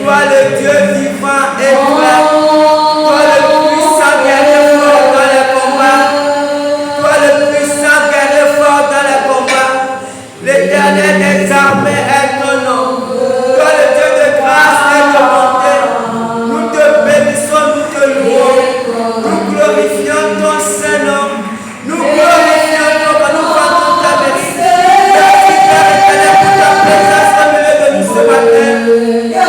Toi le Dieu vivant et vrai. Toi le puissant guerrier fort dans les combats. Toi le puissant guerrier fort dans les combats. L'Éternel des armées est ton nom. Toi le Dieu de grâce et de bonté. Nous te bénissons, nous te louons. Nous glorifions ton Saint-Nom. Nous glorifions ton nom, nous vendons ta merci. Merci Père éternel pour ta présence au milieu de nous ce matin.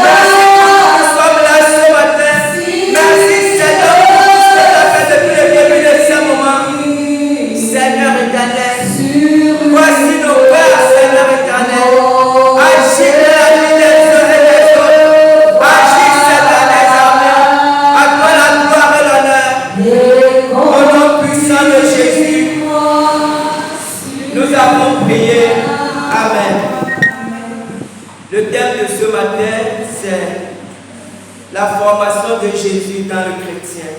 Merci pour nous sommes là ce matin. Merci Seigneur pour tout ce que tu as fait depuis le début de ce moment. Seigneur éternel, voici nos cœurs, Seigneur éternel. Agis dans la vie des uns et des autres. Agis, Seigneur des armées. À toi la gloire et l'honneur. Au nom puissant de Jésus, nous avons prié. Amen. Le thème de ce matin, c'est la formation de Jésus dans le chrétien.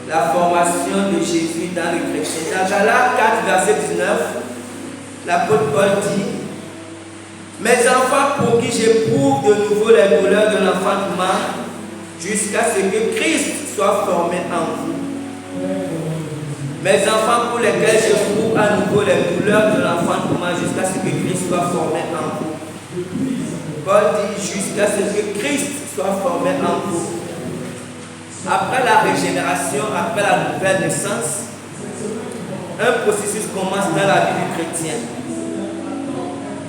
La formation de Jésus dans le chrétien. Dans Galates 4, verset 19, l'apôtre Paul dit: mes enfants, pour qui j'éprouve de nouveau les douleurs de l'enfantement, jusqu'à ce que Christ soit formé en vous. Mes enfants, pour lesquels j'éprouve à nouveau les douleurs de l'enfantement, jusqu'à ce que Christ soit formé en vous. Paul dit jusqu'à ce que Christ soit formé en vous. Après la régénération, après la nouvelle naissance, un processus commence dans la vie du chrétien.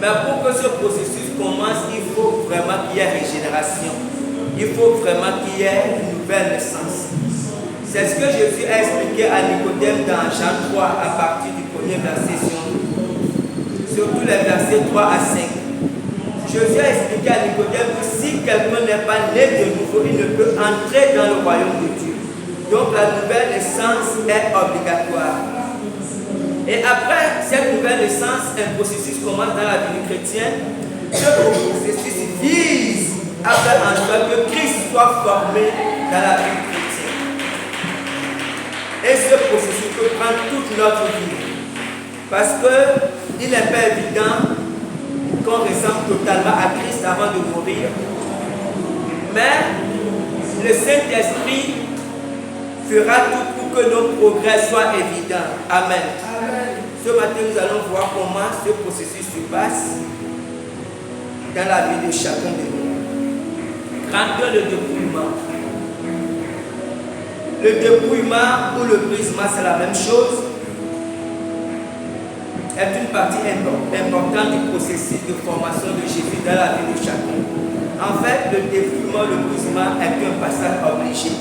Mais pour que ce processus commence, il faut vraiment qu'il y ait régénération. Il faut vraiment qu'il y ait une nouvelle naissance. C'est ce que Jésus a expliqué à Nicodème dans Jean 3 à partir du premier verset, surtout les versets 3 à 5. Jésus a expliqué à Nicodème que si quelqu'un n'est pas né de nouveau, il ne peut entrer dans le royaume de Dieu. Donc la nouvelle naissance est obligatoire. Et après cette nouvelle naissance, un processus commence dans la vie du chrétien. Ce processus vise à faire en sorte que Christ soit formé dans la vie du chrétien. Et ce processus peut prendre toute notre vie. Parce qu'il n'est pas évident qu'on ressemble totalement à Christ avant de mourir. Mais le Saint-Esprit fera tout pour que nos progrès soient évidents. Amen. Ce matin, nous allons voir comment ce processus se passe dans la vie de chacun de nous. Grandeur le dépouillement. Le dépouillement ou le brisement, c'est la même chose. Est une partie importante du processus de formation de Jésus dans la vie de chacun. En fait, le dépouillement, le brisement est un passage obligé.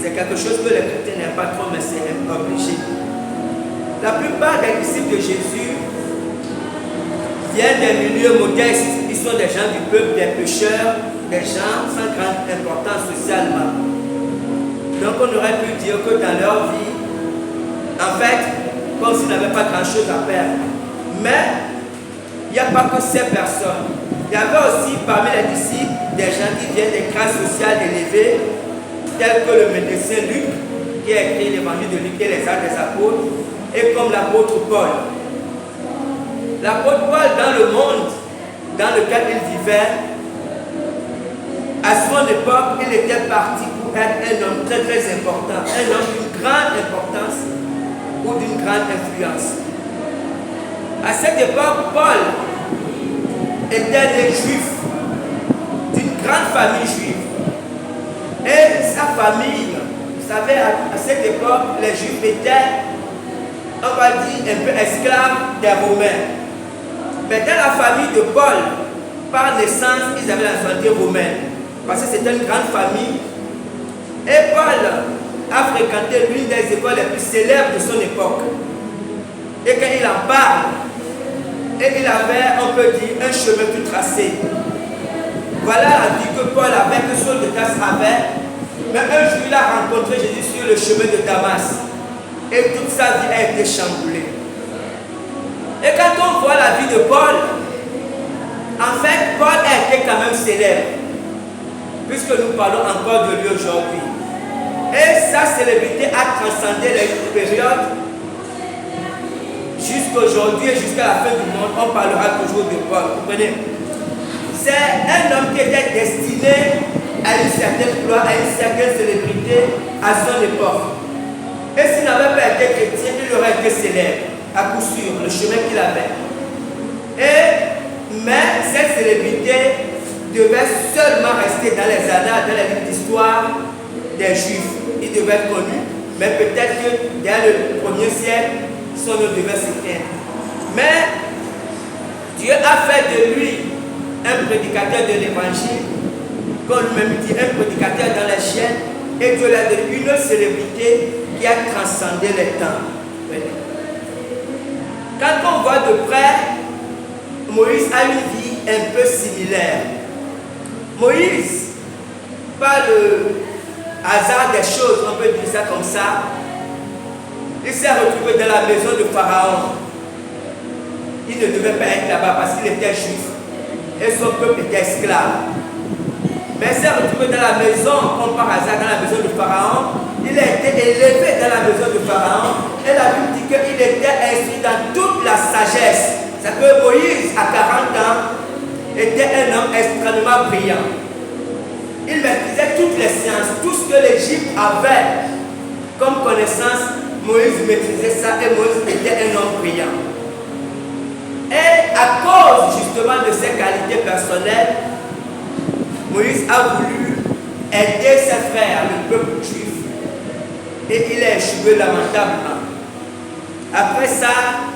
C'est quelque chose que les chrétiens n'aiment pas trop, mais c'est obligé. La plupart des disciples de Jésus viennent des milieux modestes. Ils sont des gens du peuple, des pécheurs, des gens sans grande importance socialement. Donc on aurait pu dire que dans leur vie, en fait, comme s'ils n'avaient pas grand-chose à perdre. Mais il n'y a pas que ces personnes. Il y avait aussi parmi les disciples des gens qui viennent des classes sociales élevées, tels que le médecin Luc, qui a écrit l'évangile de Luc et les actes des apôtres, et comme l'apôtre Paul. L'apôtre Paul, dans le monde dans lequel il vivait, à son époque, il était parti pour être un homme très très important, un homme d'une grande importance ou d'une grande influence. À cette époque, Paul était né juif, d'une grande famille juive. Et sa famille, vous savez, à cette époque, les juifs étaient, on va dire, un peu esclaves des Romains. Mais dans la famille de Paul, par naissance, ils avaient la nationalité romaine. Parce que c'était une grande famille. Et Paul a fréquenté l'une des écoles les plus célèbres de son époque. Et quand il en parle, et il avait, on peut dire, un chemin tout tracé. Voilà la vie que Paul avait, que Saul de Tarse avait. Mais un jour, il a rencontré Jésus sur le chemin de Damas. Et toute sa vie a été chamboulée. Et quand on voit la vie de Paul, en fait, Paul a été quand même célèbre. Puisque nous parlons encore de lui aujourd'hui. Et sa célébrité a transcendé les périodes. Jusqu'à aujourd'hui et jusqu'à la fin du monde, on parlera toujours de Paul. Vous comprenez? c'est un homme qui était destiné à une certaine gloire, à une certaine célébrité à son époque. Et s'il n'avait pas été chrétien, il aurait été célèbre, à coup sûr, le chemin qu'il avait. Mais cette célébrité devait seulement rester dans les annales, dans les livres d'histoire des Juifs. Il devait être connu, mais peut-être que dès le 1er siècle, son nom devait s'éteindre. Mais Dieu a fait de lui un prédicateur de l'évangile, comme lui-même dit, un prédicateur dans les chaînes, et Dieu l'a donné une célébrité qui a transcendé les temps. Quand on voit de près, Moïse a une vie un peu similaire. Moïse, par le hasard des choses, on peut dire ça comme ça, il s'est retrouvé dans la maison de Pharaon. Il ne devait pas être là-bas parce qu'il était juif et son peuple était esclave. Mais il s'est retrouvé dans la maison, comme par hasard, dans la maison de Pharaon. Il a été élevé dans la maison de Pharaon et la Bible dit qu'il était instruit dans toute la sagesse. C'est que Moïse, à 40 ans, était un homme extrêmement brillant. Il maîtrisait toutes les sciences, tout ce que l'Égypte avait comme connaissance. Moïse maîtrisait ça et Moïse était un homme brillant. Et à cause justement de ses qualités personnelles, Moïse a voulu aider ses frères, le peuple juif, et il a échoué lamentablement. Après ça,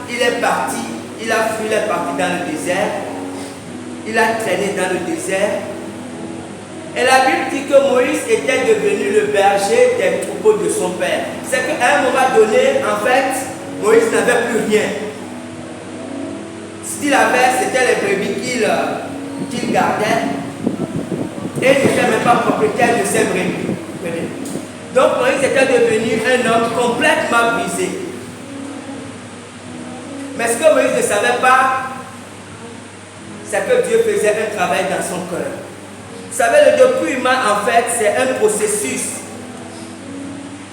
il est parti, il a fui, il est parti dans le désert, il a traîné dans le désert. Et la Bible dit que Moïse était devenu le berger des troupeaux de son père. C'est qu'à un moment donné, en fait, Moïse n'avait plus rien. Ce qu'il avait, c'était les brebis qu'il gardait. Et il n'était même pas propriétaire de ces brebis. Donc Moïse était devenu un homme complètement brisé. Mais ce que Moïse ne savait pas, c'est que Dieu faisait un travail dans son cœur. Vous savez, le dépouillement, en fait, c'est un processus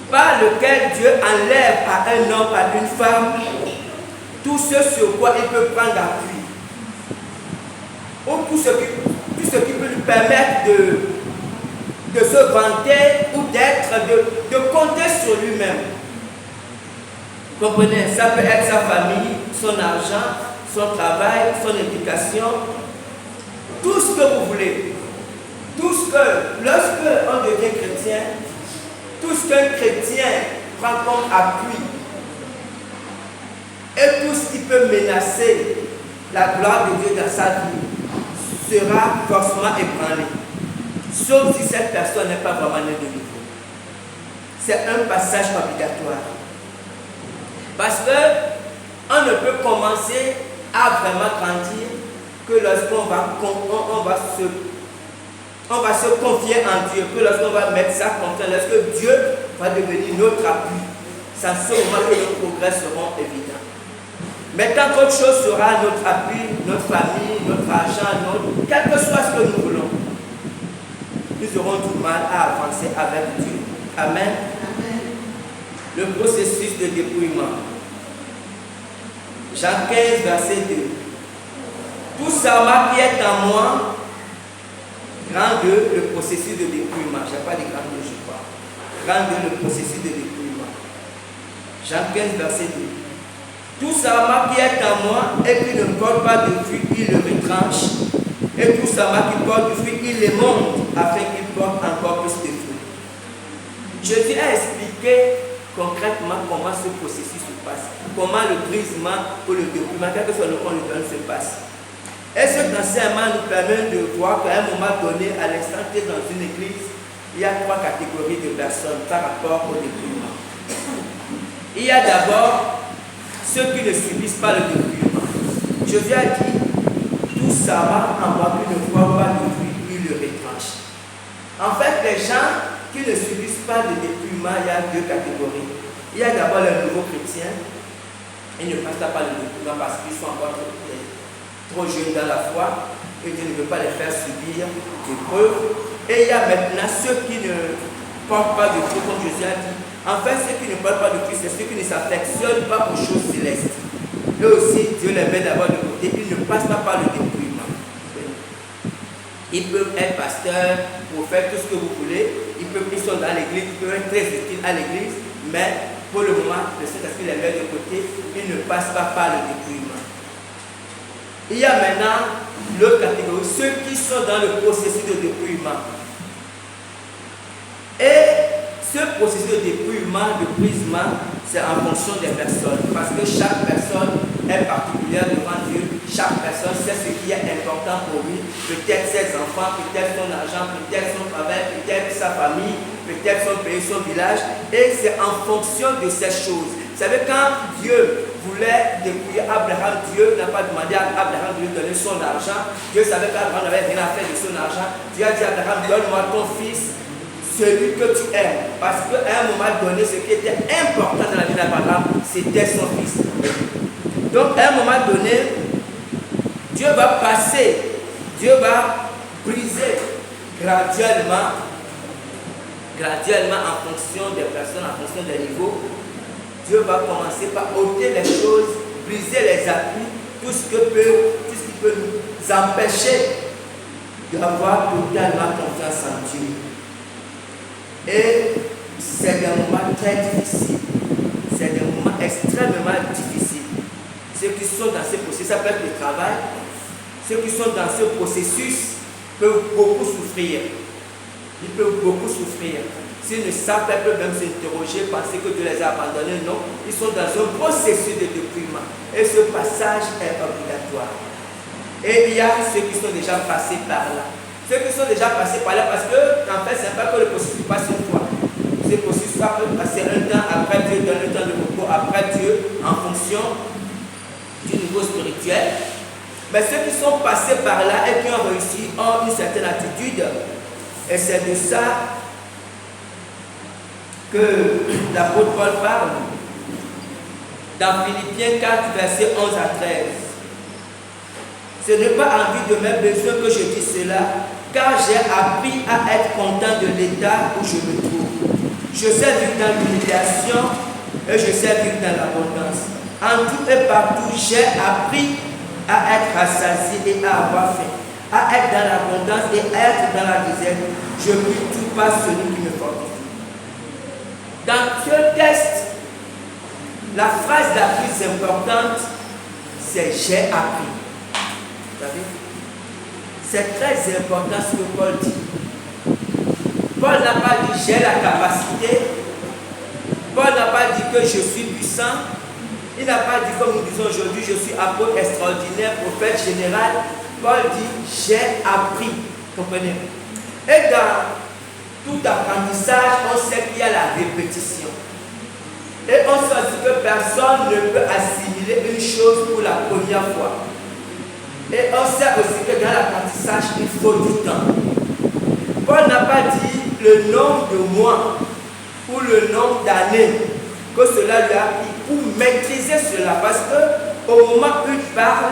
par lequel Dieu enlève à un homme, à une femme, tout ce sur quoi il peut prendre appui. Ou tout ce qui peut lui permettre de se vanter ou de compter sur lui-même. Comprenez, ça peut être sa famille, son argent, son travail, son éducation, tout ce que vous voulez. Tout ce que, lorsque on devient chrétien, tout ce qu'un chrétien prend comme appui et tout ce qui peut menacer la gloire de Dieu dans sa vie sera forcément ébranlé. Sauf si cette personne n'est pas vraiment née de nouveau. C'est un passage obligatoire. Parce qu'on ne peut commencer à vraiment grandir que lorsqu'on va se confier en Dieu, que lorsqu'on va mettre sa confiance, lorsque Dieu va devenir notre appui, c'est à ce moment que nos progrès seront évidents. Mais tant qu'autre chose sera notre appui, notre famille, notre argent, quel que soit ce que nous voulons, nous aurons du mal à avancer avec Dieu. Amen. Amen. Le processus de dépouillement. Jean 15, verset 2. Tout ça qui est en moi, grand 2, le processus de dépouillement. Je n'ai pas de grand 2, je crois. Grand 2, le processus de dépouillement. Jean 15, verset 2. Tout ça qui est en moi et qui ne porte pas de fruit, il le retranche. Et tout ça qui porte du fruit, il le monte afin qu'il porte encore plus de fruits. Jésus a expliqué concrètement comment ce processus se passe. Comment le brisement ou le dépouillement, quel que soit le qu'on lui donne, se passe. Et cet enseignement nous permet de voir qu'à un moment donné, à l'instant T dans une église, il y a 3 catégories de personnes par rapport au dépouillement. Il y a d'abord ceux qui ne subissent pas le dépouillement. Jésus a dit, tout ça en moi qui ne voit pas de fruit, il le retranche. En fait, les gens qui ne subissent pas le dépouillement, il y a 2 catégories. Il y a d'abord les nouveaux chrétiens, ils ne passent pas le dépouillement parce qu'ils sont encore trop jeunes dans la foi et Dieu ne veut pas les faire subir des preuves. Et il y a maintenant ceux qui ne portent pas de fruit, comme Jésus a dit. En fait, ceux qui ne portent pas de fruit, c'est ceux qui ne s'affectionnent pas aux choses célestes. Et aussi, Dieu les met d'abord de côté, ils ne passent pas par le dépouillement. Ils peuvent être pasteurs, prophètes, tout ce que vous voulez. Ils sont dans l'église, ils peuvent être très utiles à l'église, mais pour le moment, le Saint-Esprit les met de côté, ils ne passent pas par le dépouillement. Il y a maintenant l'autre catégorie, ceux qui sont dans le processus de dépouillement. Et ce processus de dépouillement, de brisement, c'est en fonction des personnes. Parce que chaque personne est particulière devant Dieu. Chaque personne sait ce qui est important pour lui. Peut-être ses enfants, peut-être son argent, peut-être son travail, peut-être sa famille, peut-être son pays, son village. Et c'est en fonction de ces choses. Vous savez, quand Dieu voulait dépouiller Abraham, Dieu n'a pas demandé à Abraham de lui donner son argent. Dieu savait qu'Abraham n'avait rien à faire de son argent. Dieu a dit à Abraham, donne-moi ton fils, celui que tu aimes. Parce qu'à un moment donné, ce qui était important dans la vie d'Abraham, c'était son fils. Donc à un moment donné, Dieu va passer, Dieu va briser graduellement en fonction des personnes, en fonction des niveaux. Dieu va commencer par ôter les choses, briser les appuis, tout ce qui peut nous empêcher d'avoir totalement confiance en Dieu. Et c'est des moments très difficiles, c'est des moments extrêmement difficiles. Ceux qui sont dans ce processus, ça peut être le travail, ceux qui sont dans ce processus peuvent beaucoup souffrir. Ils peuvent beaucoup souffrir. S'ils ne savent pas, ils peuvent même s'interroger, penser que Dieu les a abandonnés. Non, ils sont dans un processus de dépouillement. Et ce passage est obligatoire. Et il y a ceux qui sont déjà passés par là. Ceux qui sont déjà passés par là, parce que, en fait, ce n'est pas que le processus passe une fois. Ce processus peut passer un temps, après Dieu donne un temps de repos, après Dieu, en fonction du niveau spirituel. Mais ceux qui sont passés par là et qui ont réussi ont une certaine attitude. Et c'est de ça que l'apôtre Paul parle dans Philippiens 4, versets 11 à 13. Ce n'est pas en vue de mes besoins que je dis cela, car j'ai appris à être content de l'état où je me trouve. Je sais vivre dans l'humiliation et je sais vivre dans l'abondance. En tout et partout, j'ai appris à être rassasié et à avoir faim, à être dans l'abondance et à être dans la misère. Je puis tout par celui qui me fortifie. Dans ce texte, la phrase la plus importante, c'est j'ai appris. Vous savez? C'est très important ce que Paul dit. Paul n'a pas dit j'ai la capacité. Paul n'a pas dit que je suis puissant. Il n'a pas dit comme nous disons aujourd'hui, je suis apôtre extraordinaire, prophète général. Paul dit j'ai appris. Comprenez? Et dans tout apprentissage, on sait qu'il y a la répétition. Et on sait aussi que personne ne peut assimiler une chose pour la première fois. Et on sait aussi que dans l'apprentissage, il faut du temps. Paul n'a pas dit le nombre de mois ou le nombre d'années que cela lui a pris pour maîtriser cela. Parce qu'au moment où il parle,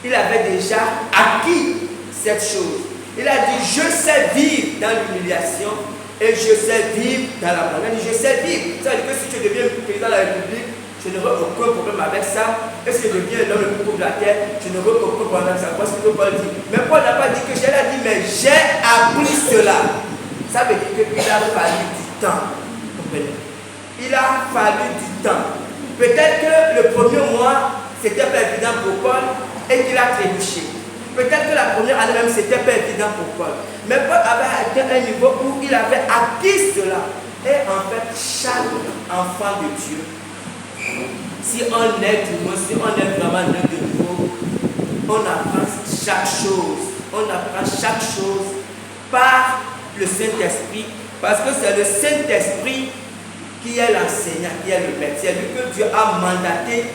il avait déjà acquis cette chose. Il a dit, je sais vivre dans l'humiliation et je sais vivre dans l'abondance. Je sais vivre. Ça veut dire que si tu deviens président de la République, je n'aurai aucun problème avec ça. Et si je deviens l'homme le plus pauvre de la terre, je n'aurai aucun problème avec ça. Parce que Paul dit. Mais Paul n'a pas dit que j'ai dit, mais j'ai appris cela. Ça veut dire qu'il a fallu du temps. Comprenez? Il a fallu du temps. Peut-être que le premier mois, c'était pas évident pour Paul et qu'il a trébuché. Peut-être que la première année même, c'était pas évident pour Paul. Mais Paul avait atteint un niveau où il avait acquis cela. Et en fait, chaque enfant de Dieu, si on est du moins, si on est vraiment né de nouveau, on apprend chaque chose. On apprend chaque chose par le Saint-Esprit. Parce que c'est le Saint-Esprit qui est l'enseignant, qui est le maître. C'est lui que Dieu a mandaté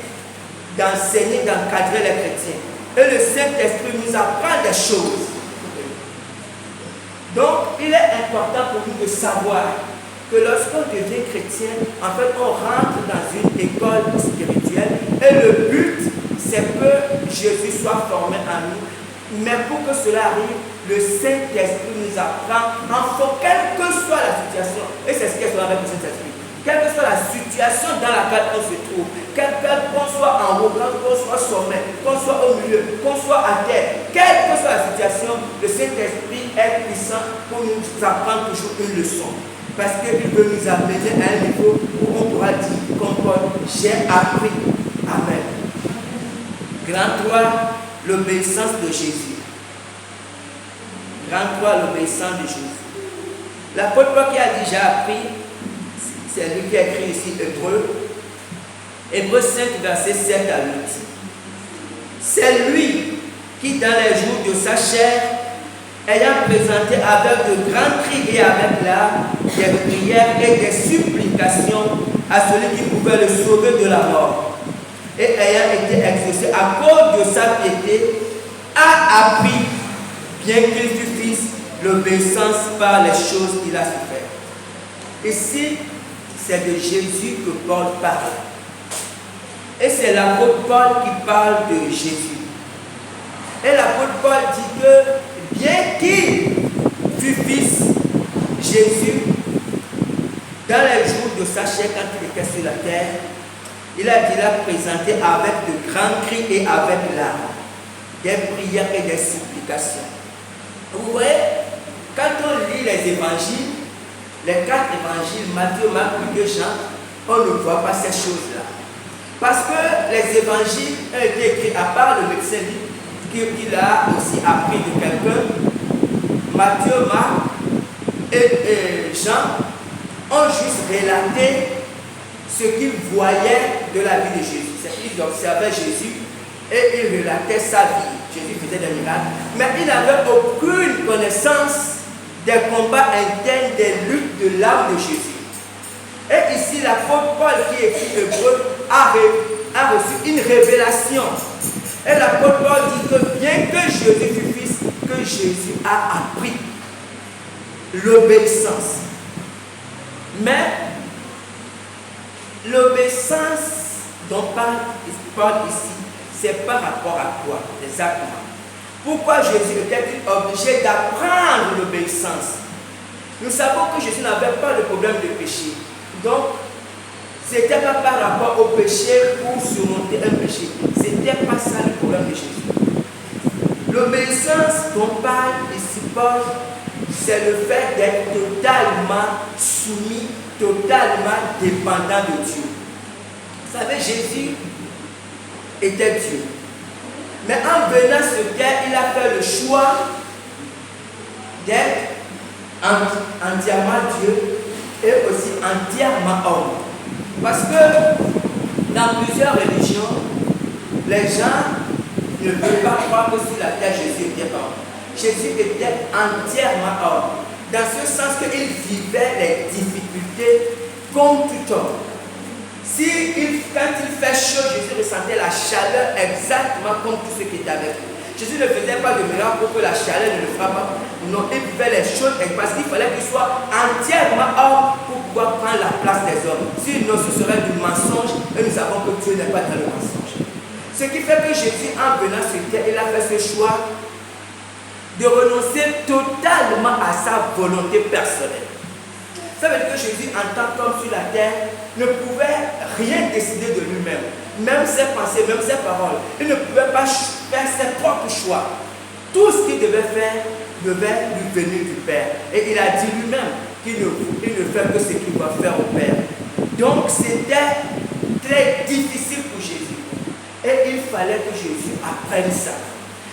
d'enseigner, d'encadrer les chrétiens. Et le Saint-Esprit nous apprend des choses. Donc, il est important pour nous de savoir que lorsqu'on devient chrétien, en fait, on rentre dans une école spirituelle. Et le but, c'est que Jésus soit formé en nous. Mais pour que cela arrive, le Saint-Esprit nous apprend, quelle que soit la situation. Et c'est ce qui est sur avec le Saint-Esprit. Quelle que soit la situation dans laquelle on se trouve, qu'on soit en haut, qu'on soit sommet, qu'on soit au milieu, qu'on soit à terre, quelle que soit la situation, le Saint-Esprit est puissant pour nous apprendre toujours une leçon. Parce qu'il veut nous amener à un niveau où on pourra dire comme Paul, j'ai appris. Amen. Grand 3, l'obéissance de Jésus. Grand 3, l'obéissance de Jésus. L'apôtre Paul qui a déjà appris, c'est lui qui a écrit ici Hébreux 5, verset 7 à 8. C'est lui qui, dans les jours de sa chair, ayant présenté avec de grands cris et avec larmes, des prières et des supplications à celui qui pouvait le sauver de la mort, et ayant été exaucé à cause de sa piété, a appris, bien qu'il fût fils, l'obéissance par les choses qu'il a souffert. Ici, c'est de Jésus que Paul parle. Et c'est l'apôtre Paul qui parle de Jésus. Et l'apôtre Paul dit que bien qu'il fût fils, Jésus, dans les jours de sa chair, quand il était sur la terre, il a présenté avec de grands cris et avec larmes, des prières et des supplications. Vous voyez, quand on lit les évangiles, les 4 évangiles, Matthieu, Marc, Luc et Jean, on ne voit pas ces choses-là. Parce que les évangiles ont été écrits à part le médecin qu'il a aussi appris de quelqu'un. Matthieu, Marc et Jean ont juste relaté ce qu'ils voyaient de la vie de Jésus. C'est qu'ils observaient Jésus et ils relataient sa vie. Jésus faisait des miracles, mais ils n'avaient aucune connaissance des combats internes, des luttes de l'âme de Jésus. Et ici, l'apôtre Paul qui écrit Hébreux a reçu une révélation. Et l'apôtre Paul dit que bien que Jésus fût fils, que Jésus a appris l'obéissance. Mais l'obéissance dont parle ici, c'est par rapport à quoi exactement? Pourquoi Jésus était-il obligé d'apprendre l'obéissance? Nous savons que Jésus n'avait pas de problème de péché. Donc, ce n'était pas par rapport au péché pour surmonter un péché. Ce n'était pas ça le problème de Jésus. L'obéissance dont parle ici Paul, c'est le fait d'être totalement soumis, totalement dépendant de Dieu. Vous savez, Jésus était Dieu. Mais en venant sur terre, il a fait le choix d'être entièrement Dieu et aussi entièrement homme. Parce que dans plusieurs religions, les gens ne veulent pas croire que sur la terre, Jésus était homme. Jésus était entièrement homme. Dans ce sens qu'il vivait les difficultés comme tout homme. Quand il fait chaud, Jésus ressentait la chaleur exactement comme tout ce qui était avec lui. Jésus ne faisait pas de miracle pour que la chaleur ne le frappe pas. Non, il vivait les choses parce qu'il fallait qu'il soit entièrement homme pour pouvoir prendre la place des hommes. Sinon, ce serait du mensonge et nous savons que Dieu n'est pas dans le mensonge. Ce qui fait que Jésus, en venant sur terre, il a fait ce choix de renoncer totalement à sa volonté personnelle. Ça veut dire que Jésus, en tant qu'homme sur la terre, ne pouvait rien décider de lui-même. Même ses pensées, même ses paroles. Il ne pouvait pas faire ses propres choix. Tout ce qu'il devait faire devait lui venir du Père. Et il a dit lui-même qu'il ne fait que ce qu'il doit faire au Père. Donc c'était très difficile pour Jésus. Et il fallait que Jésus apprenne ça.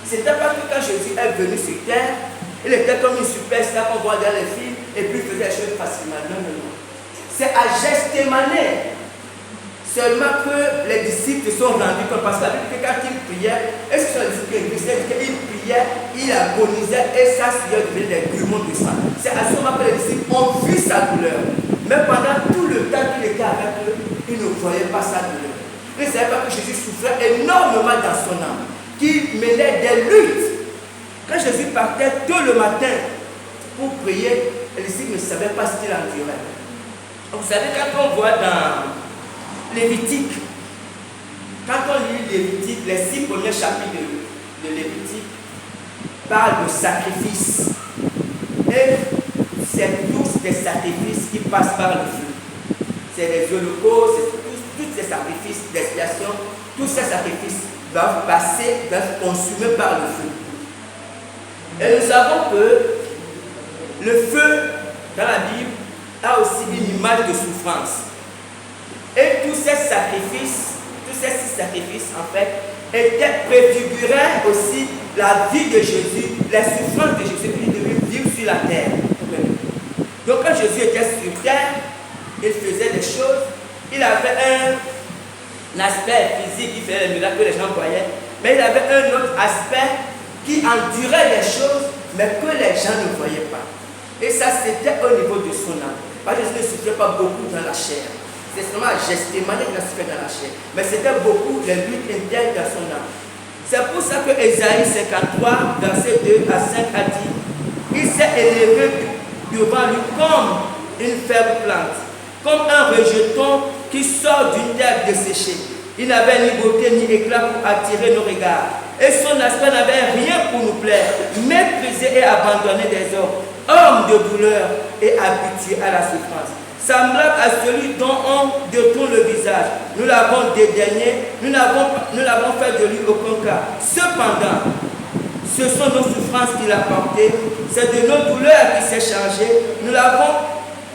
C'était pas que quand Jésus est venu sur terre, il était comme une superstar qu'on voit dans les films et puis il faisait les choses facilement. Non, non, non. C'est à Gethsémane seulement que les disciples se sont rendus compte. Parce que quand il priait, est-ce que les disciples qu'il priait, il agonisait et sa sueur devenait des grumeaux de sang. C'est à ce moment que les disciples ont vu sa douleur. Mais pendant tout le temps qu'il était avec eux, ils ne voyaient pas sa douleur. Ils ne savaient pas que Jésus souffrait énormément dans son âme, qu'il menait des luttes. Quand Jésus partait tôt le matin pour prier, les disciples ne savaient pas ce qu'il endurait. Vous savez, quand on voit dans Lévitique, quand on lit Lévitique, les 6 premiers chapitres de Lévitique parlent de sacrifices. Et c'est tous des sacrifices qui passent par le feu. C'est les holocaustes, c'est tous ces sacrifices d'expiation, tous ces sacrifices doivent passer, doivent consumer par le feu. Et nous savons que le feu, dans la Bible, a aussi une image de souffrance. Et tous ces sacrifices, en fait, préfiguraient aussi la vie de Jésus, la souffrance de Jésus qui devait vivre sur la terre. Donc quand Jésus était sur terre, il faisait des choses, il avait un aspect physique qui faisait les miracles que les gens voyaient, mais il avait un autre aspect qui endurait les choses, mais que les gens ne voyaient pas. Et ça, c'était au niveau de son âme. Parce que Jésus ne souffrait pas beaucoup dans la chair. C'est seulement à Gethsémani qu'il a souffert dans la chair. Mais c'était beaucoup les luttes internes dans son âme. C'est pour ça que Ésaïe 53, verset 2 à 5 a dit, il s'est élevé devant lui comme une faible plante, comme un rejeton qui sort d'une terre desséchée. Il n'avait ni beauté ni éclat pour attirer nos regards. Et son aspect n'avait rien pour nous plaire, méprisé et abandonné des hommes, homme de douleur et habitué à la souffrance. Semblable à celui dont on détourne le visage. Nous l'avons dédaigné, nous l'avons fait de lui aucun cas. Cependant, ce sont nos souffrances qu'il a portées, c'est de nos douleurs qu'il s'est chargé. Nous l'avons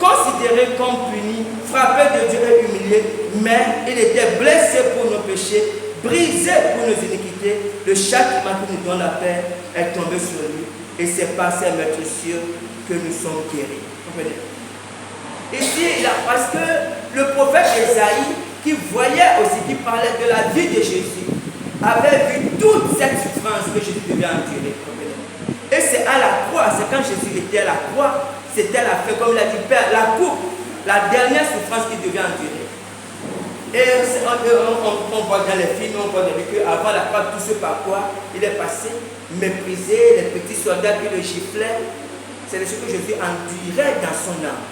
considéré comme puni, frappé de Dieu et humilié, mais il était blessé pour nos péchés, brisé pour nos iniquités. Le châtiment qui nous donne la paix est tombé sur lui, et c'est par ses meurtrissures que nous sommes guéris. Comprenez? Ici, parce que le prophète Ésaïe, qui voyait aussi, qui parlait de la vie de Jésus, avait vu toute cette souffrance que Jésus devait endurer. Et c'est à la croix, c'est quand Jésus était à la croix, c'était la fin, comme il a dit, Père, la coupe, la dernière souffrance qu'il devait endurer. Et on voit dans les films, on voit qu'avant la croix, tout ce par quoi il est passé, méprisé, les petits soldats qui le giflaient, c'est ce que Jésus endurait dans son âme.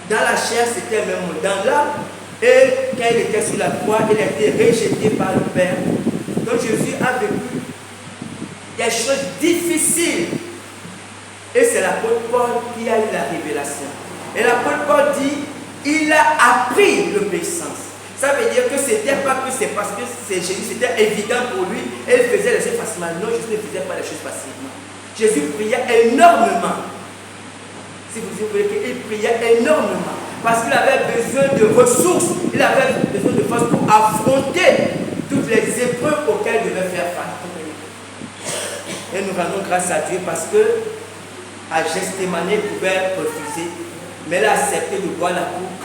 Dans la chair, c'était même dans l'âme. Et quand il était sur la croix, il a été rejeté par le Père. Donc Jésus a vécu des choses difficiles. Et c'est l'apôtre Paul qui a eu la révélation. Et l'apôtre Paul dit, il a appris l'obéissance. Ça veut dire que ce n'était pas que c'est parce que c'est Jésus, c'était évident pour lui, et il faisait les choses facilement. Non, Jésus ne faisait pas les choses facilement. Jésus priait énormément. Si vous voulez qu'il priait énormément, parce qu'il avait besoin de ressources, il avait besoin de force pour affronter toutes les épreuves auxquelles il devait faire face. Et nous rendons grâce à Dieu parce que à Gethsémani, il pouvait refuser, mais il a accepté de boire la coupe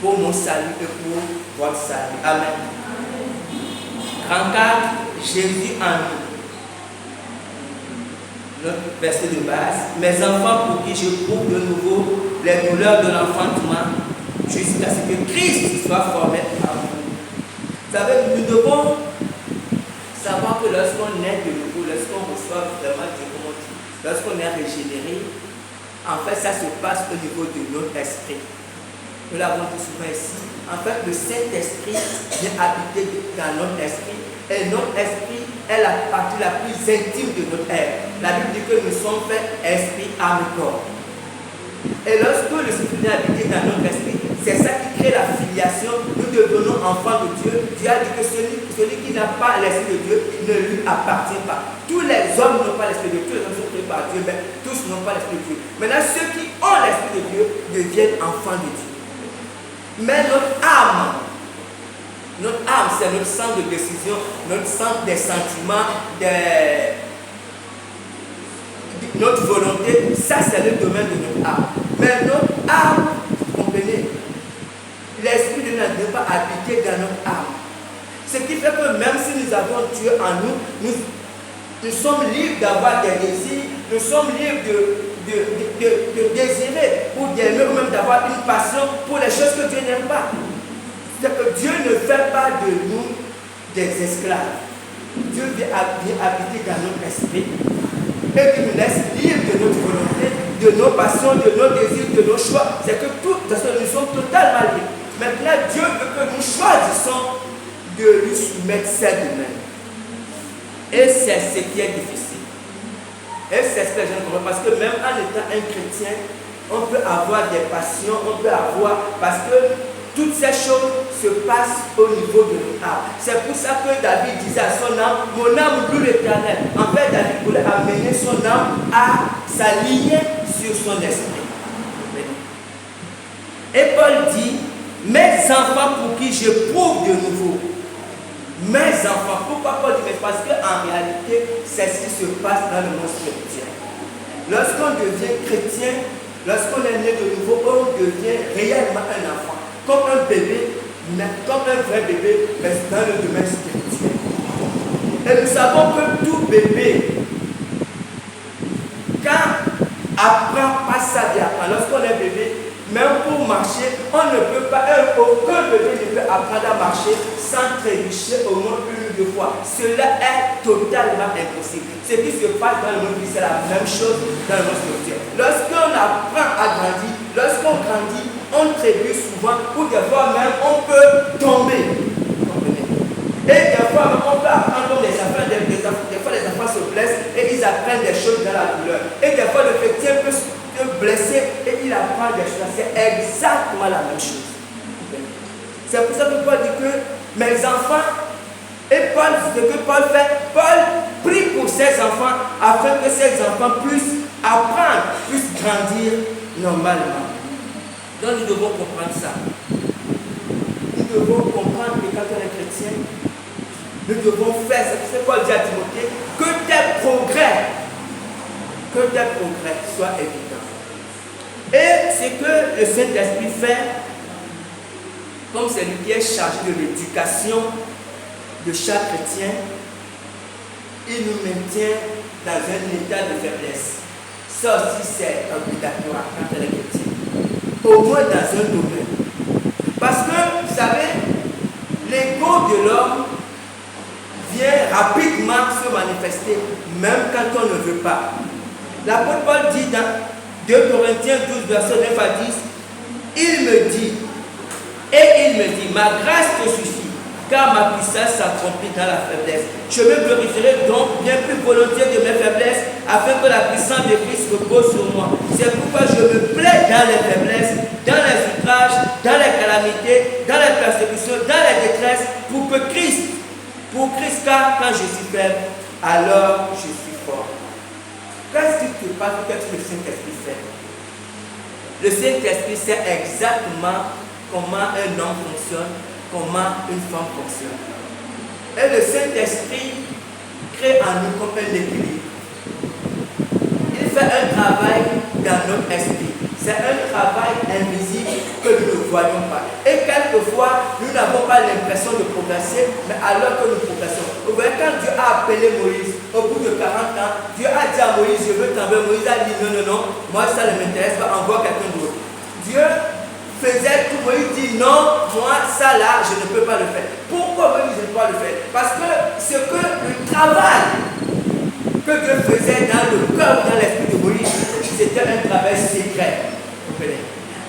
pour mon salut et pour votre salut. Amen. 34, Jésus en nous. Notre verset de base. Mes enfants pour qui je prouve de nouveau les douleurs de l'enfantement jusqu'à ce que Christ soit formé en vous. Vous savez, nous devons savoir que lorsqu'on est de nouveau, lorsqu'on reçoit vraiment Dieu, comme on dit, lorsqu'on est régénéré, en fait, ça se passe au niveau de notre esprit. Nous l'avons dit souvent ici. En fait, le Saint-Esprit vient habiter dans notre esprit. Et notre esprit est la partie la plus intime de notre être. La Bible dit que nous sommes faits esprit, âme et corps. Et lorsque le Saint-Esprit vient habiter dans notre esprit, c'est ça qui crée la filiation. Nous devenons enfants de Dieu. Dieu a dit que celui qui n'a pas l'esprit de Dieu ne lui appartient pas. Tous les hommes n'ont pas l'esprit de Dieu, tous les hommes sont créés par Dieu, mais tous n'ont pas l'esprit de Dieu. Maintenant, ceux qui ont l'esprit de Dieu deviennent enfants de Dieu. Mais notre âme, c'est notre centre de décision, notre centre des sentiments, notre volonté. Ça, c'est le domaine de notre âme. Mais notre âme, vous comprenez, l'esprit de Dieu ne doit pas habiter dans notre âme. Ce qui fait que même si nous avons Dieu en nous, nous sommes libres d'avoir des désirs, nous sommes libres de désirer ou d'aimer ou même d'avoir une passion pour les choses que Dieu n'aime pas. C'est que Dieu ne fait pas de nous des esclaves. Dieu vient habiter dans notre esprit et qui nous laisse libres de notre volonté, de nos passions, de nos désirs, de nos choix. C'est que nous sommes totalement libres. Maintenant, Dieu veut que nous choisissons de lui soumettre ses domaines. Et c'est ce qui est difficile. Et c'est ce que j'aime comprendre. Parce que même en étant un chrétien, on peut avoir des passions, on peut avoir. Parce que toutes ces choses se passe au niveau de l'âme. C'est pour ça que David disait à son âme, mon âme loue l'Éternel. En fait, David voulait amener son âme à s'aligner sur son esprit. Et Paul dit, mes enfants pour qui je prouve de nouveau. Mes enfants, pourquoi Paul dit? Parce qu'en réalité, c'est ce qui se passe dans le monde spirituel. Lorsqu'on devient chrétien, lorsqu'on est né de nouveau, on devient réellement un enfant. Comme un bébé, comme un vrai bébé, mais dans le domaine spirituel. Et nous savons que tout bébé, quand apprend pas sa vie, lorsqu'on est bébé, même pour marcher, on ne peut pas, aucun bébé ne peut apprendre à marcher sans trébucher au moins une ou deux fois. Cela est totalement impossible. Ce qui se passe dans le monde, c'est la même chose dans le monde spirituel. Lorsqu'on apprend à grandir, lorsqu'on grandit, on trébuche souvent, ou des fois même on peut tomber. Et des fois même on peut apprendre comme des enfants, des fois les enfants se blessent et ils apprennent des choses dans la douleur. Et des fois le chrétien peut blessé et il apprend des choses. C'est exactement la même chose. C'est pour ça que Paul dit que mes enfants, et Paul, ce que Paul fait, Paul prie pour ses enfants afin que ses enfants puissent apprendre, puissent grandir normalement. Donc nous devons comprendre ça. Nous devons comprendre que quand on est chrétien, nous devons faire ce que Paul dit à Timothée, que tes progrès soient évidents. Et ce que le Saint-Esprit fait, comme c'est lui qui est chargé de l'éducation de chaque chrétien, il nous maintient dans un état de faiblesse. Ça aussi c'est obligatoire quand on est chrétien. Au moins dans un domaine. Parce que, vous savez, l'ego de l'homme vient rapidement se manifester, même quand on ne veut pas. L'apôtre Paul dit dans 2 Corinthiens 12, verset 9 à 10, il me dit, ma grâce te suffit, car ma puissance s'accomplit dans la faiblesse. Je me glorifierai donc bien plus volontiers de mes faiblesses, afin que la puissance de Christ repose sur moi. C'est pourquoi je me plais dans les faiblesses, dans les outrages, dans les calamités, dans les persécutions, dans les détresses, pour Christ, car quand je suis faible, alors je suis fort. Qu'est-ce qui te passe? Qu'est-ce que le Saint-Esprit fait? Le Saint-Esprit sait exactement comment un homme fonctionne, comment une femme fonctionne. Et le Saint-Esprit crée en nous comme un équilibre. Il fait un travail dans notre esprit. C'est un travail invisible que nous ne voyons pas. Et quelquefois, nous n'avons pas l'impression de progresser, mais alors que nous progressons. Vous voyez, quand Dieu a appelé Moïse, au bout de 40 ans, Dieu a dit à Moïse, je veux t'envoyer. Moïse a dit, non, moi ça ne m'intéresse pas, envoie quelqu'un d'autre. Dieu faisait tout, Moïse dit, non, moi ça là, je ne peux pas le faire. Pourquoi Moïse ne peut pas le faire? Parce que ce que le travail que Dieu faisait dans le cœur, dans l'esprit de Moïse, c'était un travail secret.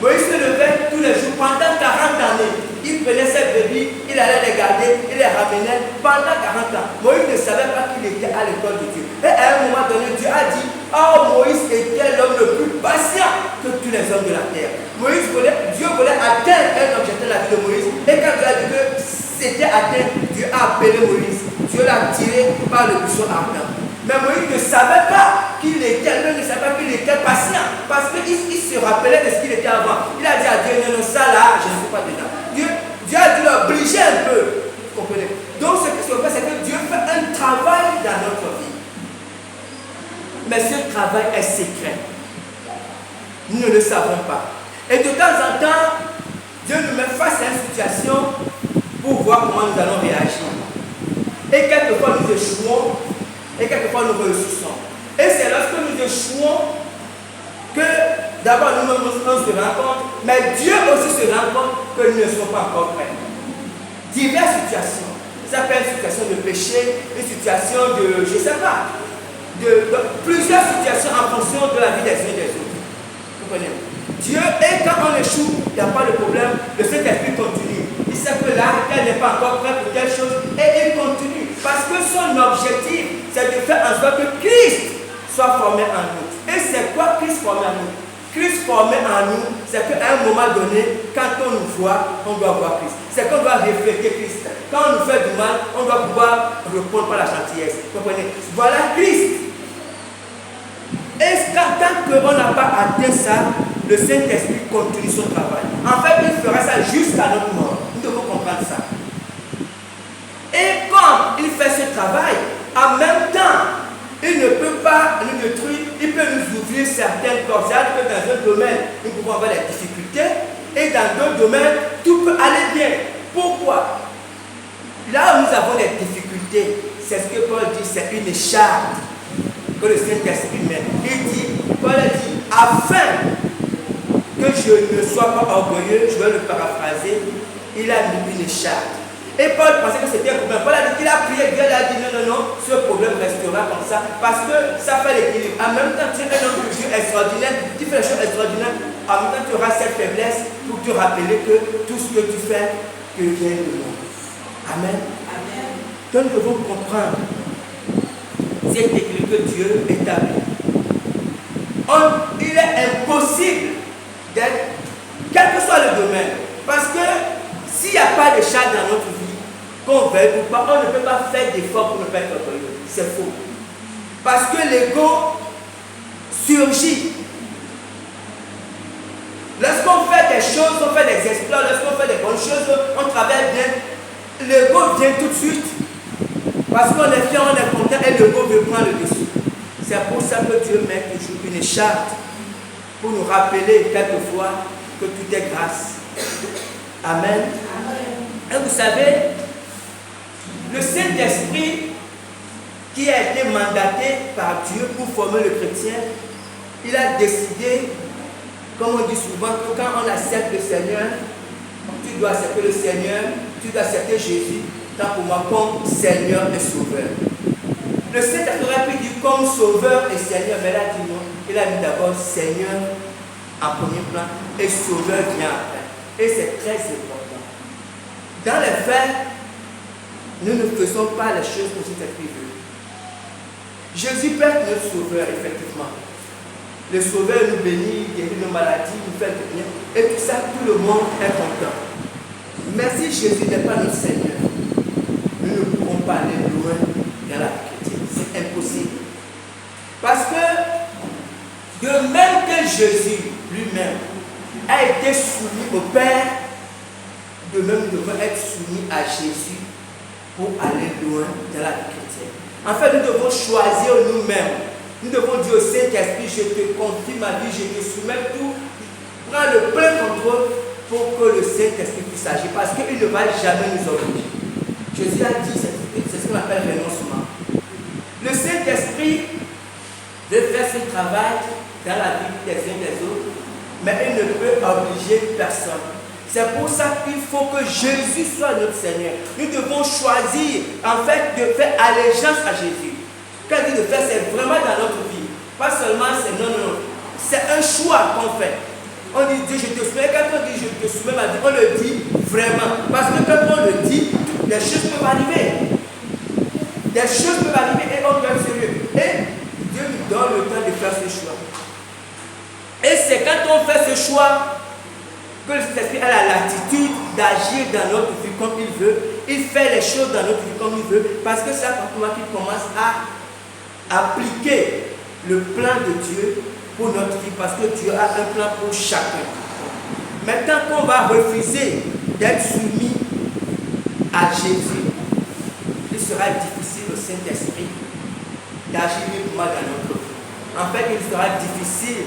Moïse se levait tous les jours pendant 40 années. Il prenait ses brebis, il allait les garder, il les ramenait pendant 40 ans. Moïse ne savait pas qu'il était à l'école de Dieu. Et à un moment donné, Dieu a dit, oh, Moïse était l'homme le plus patient que tous les hommes de la terre. Dieu voulait atteindre un objectif dans la vie de Moïse. Et quand Dieu a dit que c'était atteint, Dieu a appelé Moïse. Dieu l'a tiré par le buisson ardent. Mais Moïse ne savait pas qu'il était, même ne savait pas qu'il était patient. Parce qu'il se rappelait de ce qu'il était avant. Il a dit à Dieu, non, ça là, je ne suis pas dedans. Dieu a dû l'obliger un peu. Vous comprenez? Donc ce qui se passe, c'est que Dieu fait un travail dans notre vie. Mais ce travail est secret. Nous ne le savons pas. Et de temps en temps, Dieu nous met face à une situation pour voir comment nous allons réagir. Et quelquefois nous échouons. Et quelquefois nous réussissons. Et c'est lorsque nous échouons que d'abord nous-mêmes on se rend compte, mais Dieu aussi se rend compte que nous ne sommes pas encore prêts. Diverses situations. Ça peut être une situation de péché, une situation de, je ne sais pas, de plusieurs situations en fonction de la vie des uns et des autres. Vous comprenez? Dieu, et quand on échoue, il n'y a pas de problème, le Saint-Esprit continue. Il sait que là, elle n'est pas encore prête pour quelque chose, et il continue. Parce que son objectif, c'est de faire en sorte que Christ soit formé en nous. Et c'est quoi Christ formé en nous? Christ formé en nous, c'est qu'à un moment donné, quand on nous voit, on doit voir Christ. C'est qu'on doit refléter Christ. Quand on nous fait du mal, on doit pouvoir répondre par la gentillesse. Comprenez? Voilà Christ. Et tant qu'on n'a pas atteint ça, le Saint-Esprit continue son travail. En fait, il fera ça jusqu'à notre mort. Nous devons comprendre ça. Et comme il fait ce travail, en même temps, il ne peut pas nous détruire, il peut nous ouvrir certaines portes. C'est-à-dire que dans un domaine, nous pouvons avoir des difficultés, et dans d'autres domaines, tout peut aller bien. Pourquoi? Là où nous avons des difficultés, c'est ce que Paul dit, c'est une écharpe que le Saint-Esprit met. Paul dit, afin que je ne sois pas orgueilleux, je vais le paraphraser, il a mis une écharpe. Et Paul pensait que c'était un problème. Paul a dit qu'il a prié, Dieu a dit non, ce problème restera comme ça, parce que ça fait l'équilibre. En même temps, tu es un homme de Dieu extraordinaire, tu fais des choses extraordinaires, en même temps, tu auras cette faiblesse pour te rappeler que tout ce que tu fais, que vient de moi. Amen. Amen. Donc nous devons comprendre cet équilibre que Dieu établit. Il est impossible d'être, quel que soit le domaine, parce que s'il n'y a pas de charge dans notre vie, qu'on veuille ou pas, on ne peut pas faire d'efforts pour ne pas être orgueilleux. C'est faux. Parce que l'ego surgit. Lorsqu'on fait des choses, on fait des exploits, lorsqu'on fait des bonnes choses, on travaille bien, l'ego vient tout de suite. Parce qu'on est fier, on est content et l'ego veut prendre le dessus. C'est pour ça que Dieu met toujours une charte pour nous rappeler quelquefois que tout est grâce. Amen. Et vous savez, le Saint-Esprit qui a été mandaté par Dieu pour former le chrétien, il a décidé, comme on dit souvent, que quand on accepte le Seigneur, tu dois accepter le Seigneur, tu dois accepter Jésus, tant pour moi comme Seigneur et Sauveur. Le Saint-Esprit aurait pu dire comme Sauveur et Seigneur, mais là, dit non. Il a mis d'abord Seigneur en premier plan et Sauveur vient après. Et c'est très important. Dans les faits, nous ne faisons pas les choses que Saint-Esprit veut. Jésus peut être notre Sauveur, effectivement. Le Sauveur nous bénit, guérit nos maladies, nous fait du bien. Et tout ça, tout le monde est content. Mais si Jésus n'est pas notre Seigneur, nous ne pouvons pas aller loin dans la vie chrétienne. C'est impossible. Parce que, de même que Jésus lui-même a été soumis au Père, de même nous devons être soumis à Jésus pour aller loin dans la vie chrétienne. En fait, nous devons choisir nous-mêmes. Nous devons dire au Saint-Esprit, je te confie ma vie, je te soumets tout. Prends le plein contrôle pour que le Saint-Esprit puisse agir. Parce qu'il ne va jamais nous obliger. Jésus a dit, c'est ce qu'on appelle renoncement. Le Saint-Esprit veut faire ce travail dans la vie des uns des autres, mais il ne peut obliger personne. C'est pour ça qu'il faut que Jésus soit notre Seigneur. Nous devons choisir, en fait, de faire allégeance à Jésus. Quand il dit de faire, c'est vraiment dans notre vie. Pas seulement c'est non. C'est un choix qu'on fait. On dit Dieu, je te soumets. Quand on dit je te soumets ma vie, on le dit vraiment. Parce que quand on le dit, des choses peuvent arriver. Des choses peuvent arriver et on doit être sérieux. Et Dieu nous donne le temps de faire ce choix. Et c'est quand on fait ce choix que le Saint-Esprit a la latitude d'agir dans notre vie comme il veut. Il fait les choses dans notre vie comme il veut. Parce que c'est à moi qu'il commence à appliquer le plan de Dieu pour notre vie. Parce que Dieu a un plan pour chacun. Maintenant qu'on va refuser d'être soumis à Jésus, il sera difficile au Saint-Esprit d'agir librement dans notre vie. En fait, il sera difficile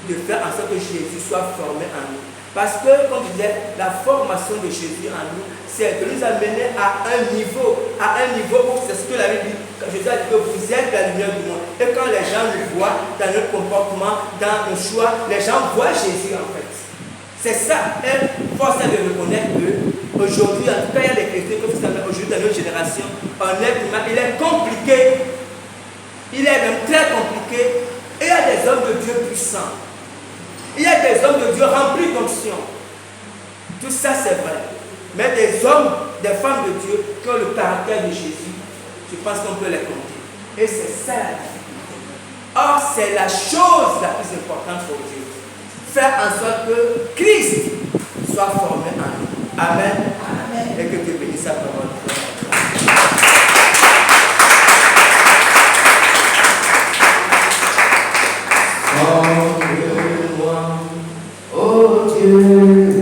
de faire en sorte que Jésus soit formé en nous. Parce que, comme je disais, la formation de Jésus en nous, c'est de nous amener à un niveau où c'est ce que la Bible dit. Jésus a dit que vous êtes la lumière du monde. Et quand les gens nous voient dans notre comportement, dans nos choix, les gens voient Jésus en fait. C'est ça. Et force est de reconnaître qu'aujourd'hui, en tout cas, il y a des chrétiens que vous savez, aujourd'hui dans notre génération, honnêtement, il est compliqué. Il est même très compliqué. Et il y a des hommes de Dieu puissants. Il y a des hommes de Dieu remplis d'onction. Tout ça, c'est vrai. Mais des hommes, des femmes de Dieu qui ont le caractère de Jésus, je pense qu'on peut les compter. Et c'est ça la difficulté. Or, c'est la chose la plus importante pour Dieu. Faire en sorte que Christ soit formé en nous. Amen. Et que Dieu bénisse sa parole.